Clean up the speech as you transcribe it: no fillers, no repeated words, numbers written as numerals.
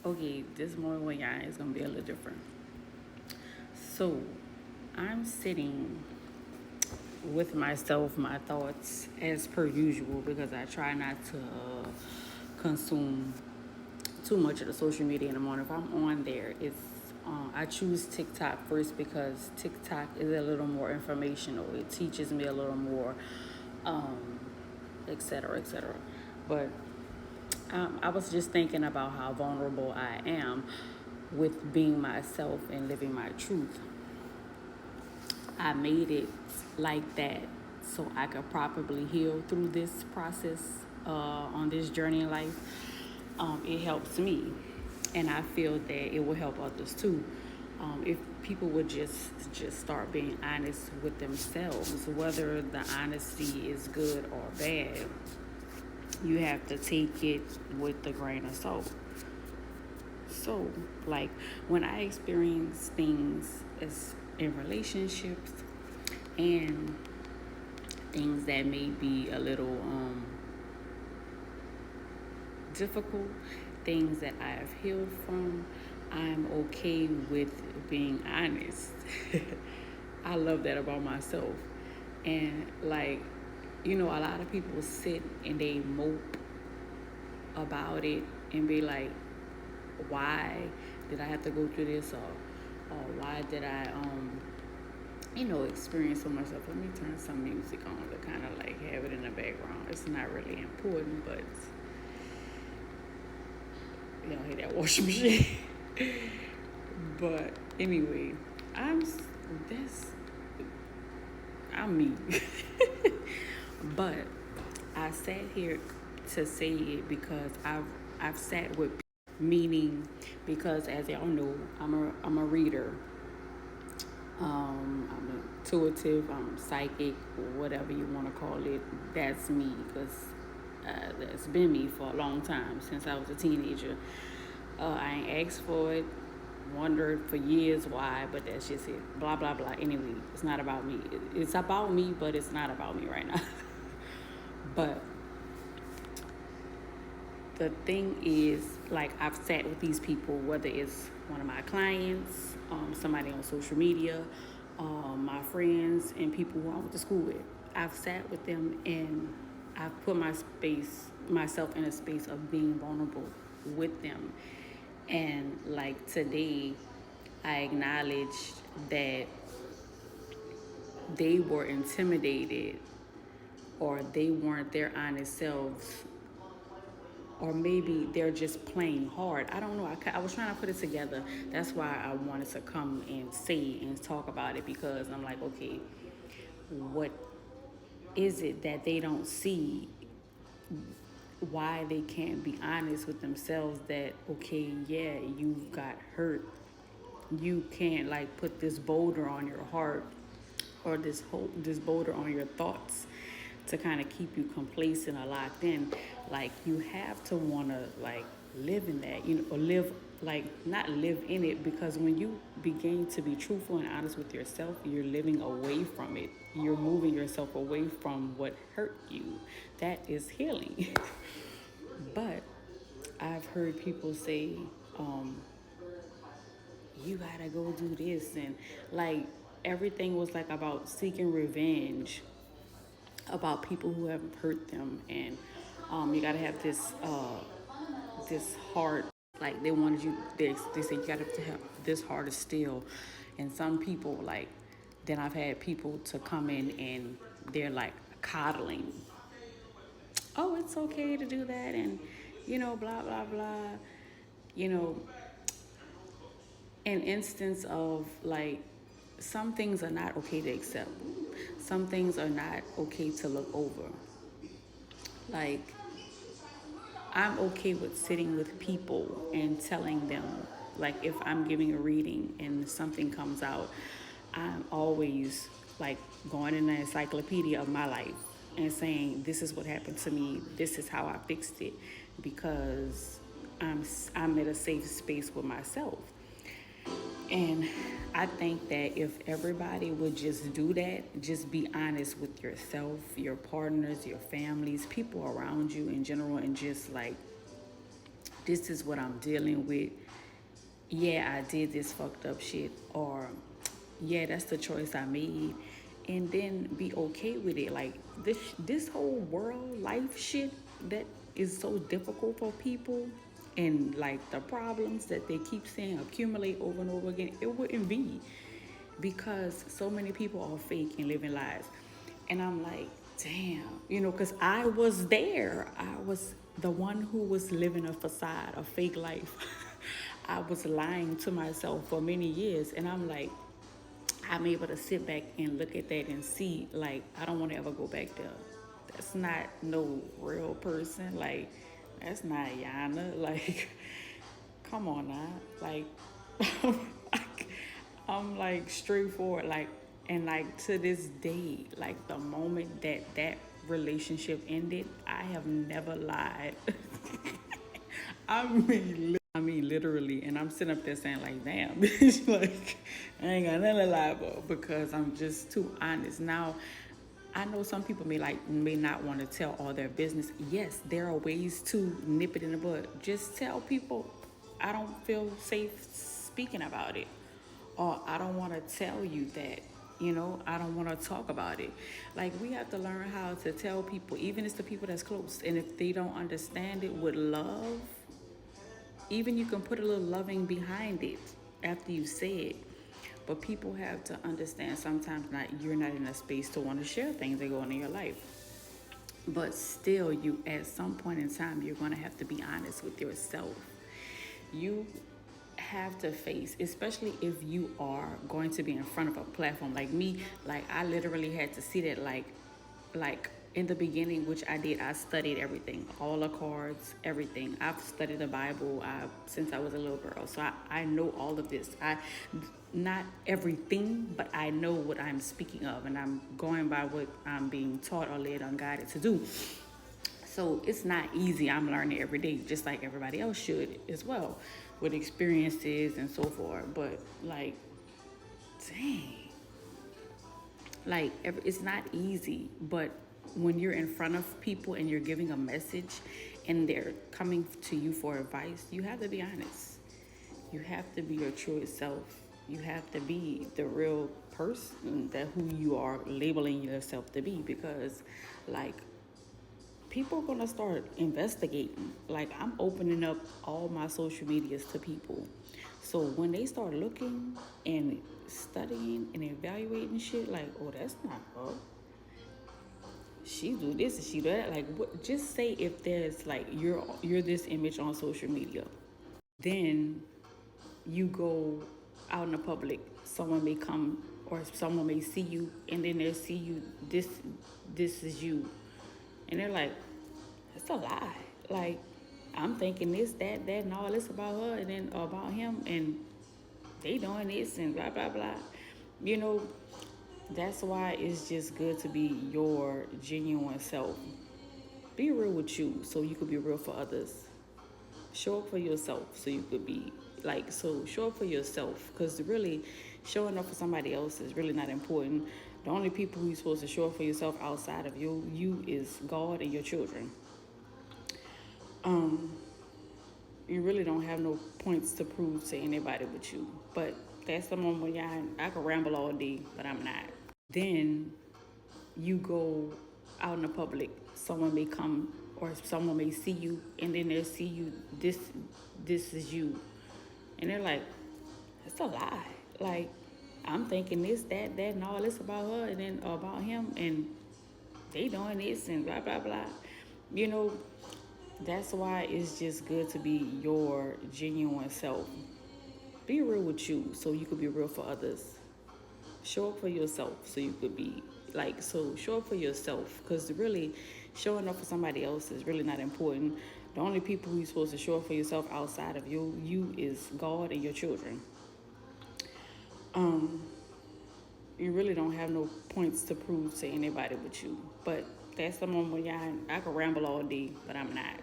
Okay, this morning when y'all is gonna be a little different. So, I'm sitting with myself, my thoughts as per usual because I try not to consume too much of the social media in the morning. If I'm on there, it's I choose TikTok first because TikTok is a little more informational. It teaches me a little more, um, et cetera, et cetera. But I was just thinking about how vulnerable I am with being myself and living my truth. I made it like that so I could properly heal through this process on this journey in life. It helps me, and I feel that it will help others too. If people would just start being honest with themselves, whether the honesty is good or bad, you have to take it with a grain of salt. So, like when I experience things as in relationships and things that may be a little difficult, things that I have healed from, I'm okay with being honest. I love that about myself. And like, a lot of people sit and they mope about it and be like, why did I have to go through this, or why did I experience so myself. Let me turn some music on to kind of like have it in the background. It's not really important, but y'all hear that washing machine. But anyway, I'm that's I'm me. But I sat here to say it because I've sat with meaning because as y'all know, I'm a reader. I'm intuitive, I'm psychic, whatever you want to call it. That's me because that's been me for a long time since I was a teenager. I ain't asked for it, wondered for years why, but that's just it. Blah, blah, blah. Anyway, it's not about me. It's about me, but it's not about me right now. But the thing is, like, I've sat with these people, whether it's one of my clients, somebody on social media, my friends, and people who I went to school with. I've sat with them and I've put myself in a space of being vulnerable with them. And like today, I acknowledged that they were intimidated or they weren't their honest selves or maybe they're just playing hard. I don't know. I was trying to put it together. That's why I wanted to come and say and talk about it because I'm like, okay, what is it that they don't see? Why they can't be honest with themselves that, okay, yeah, you've got hurt. You can't like put this boulder on your heart or this boulder on your thoughts to kind of keep you complacent or locked in. Like you have to want to like live in that, or live like not live in it because when you begin to be truthful and honest with yourself, you're living away from it. You're moving yourself away from what hurt you. That is healing. But I've heard people say, um, you gotta go do this and like everything was like about seeking revenge about people who have hurt them and you gotta have this heart like they wanted you they said you gotta have this heart of steel and some people like then I've had people to come in and they're like coddling, oh it's okay to do that and blah blah blah, you know an instance of like some things are not okay to accept. Some things are not okay to look over. Like I'm okay with sitting with people and telling them, like if I'm giving a reading and something comes out, I'm always like going in the encyclopedia of my life and saying, this is what happened to me, this is how I fixed it, because I'm at a safe space with myself. And I think that if everybody would just do that, just be honest with yourself, your partners, your families, people around you in general, and just like This is what I'm dealing with. Yeah, I did this fucked up shit, or yeah, that's the choice I made, and then be okay with it. Like this whole world life shit that is so difficult for people, and like the problems that they keep saying accumulate over and over again, it wouldn't be because so many people are fake and living lies. And I'm like, damn, because I was there. I was the one who was living a facade, a fake life. I was lying to myself for many years. And I'm like, I'm able to sit back and look at that and see, like, I don't want to ever go back there. That's not no real person. Like, that's not Yana. Like, come on now. Like, I'm like straightforward. Like, and like to this day, like the moment that relationship ended, I have never lied. I mean, literally, and I'm sitting up there saying like, "Damn, bitch, like, I ain't got nothing to lie about," because I'm just too honest. Now, I know some people may not want to tell all their business. Yes, there are ways to nip it in the bud. Just tell people, I don't feel safe speaking about it, or I don't want to tell you that. I don't want to talk about it. Like, we have to learn how to tell people, even if it's the people that's close, and if they don't understand it with love, even you can put a little loving behind it after you say it. But people have to understand sometimes you're not in a space to want to share things that go on in your life. But still, you at some point in time, you're going to have to be honest with yourself. You have to face, especially if you are going to be in front of a platform like me. Like, I literally had to see that, like in the beginning, which I did. I studied everything, all the cards, everything. I've studied the Bible since I was a little girl, so I know all of this. I not everything, but I know what I'm speaking of, and I'm going by what I'm being taught or led or guided to do. So it's not easy. I'm learning every day, just like everybody else should as well, with experiences and so forth. But like, dang, like it's not easy. But when you're in front of people and you're giving a message and they're coming to you for advice, you have to be honest. You have to be your truest self. You have to be the real person that who you are labeling yourself to be, because like people are gonna start investigating. Like, I'm opening up all my social medias to people. So when they start looking and studying and evaluating shit, like, oh, that's not her. She do this and she do that. Like, what? Just say if there's like you're this image on social media, then you go out in the public. Someone may come or someone may see you, and then they see you. This is you, and they're like, it's a lie. Like, I'm thinking this, that, and all this about her, and then about him, and they doing this and blah blah blah. You know, that's why it's just good to be your genuine self. Be real with you, so you could be real for others. Show up for yourself, so you could be show up for yourself, because really, showing up for somebody else is really not important. The only people who you're supposed to show up for yourself outside of you is God and your children. You really don't have no points to prove to anybody but you. But that's the moment when I could ramble all day, but I'm not. Then you go out in the public, someone may come or someone may see you, and then they'll see you, this is you. And they're like, it's a lie. Like, I'm thinking this, that, and all this about her, and then about him, and they doing this and blah blah blah. You know, that's why it's just good to be your genuine self. Be real with you, so you could be real for others. Show up for yourself, so you could be show up for yourself, because really, showing up for somebody else is really not important. The only people who you're supposed to show up for yourself outside of you is God and your children. You really don't have no points to prove to anybody but you. But that's the moment when I could ramble all day, but I'm not.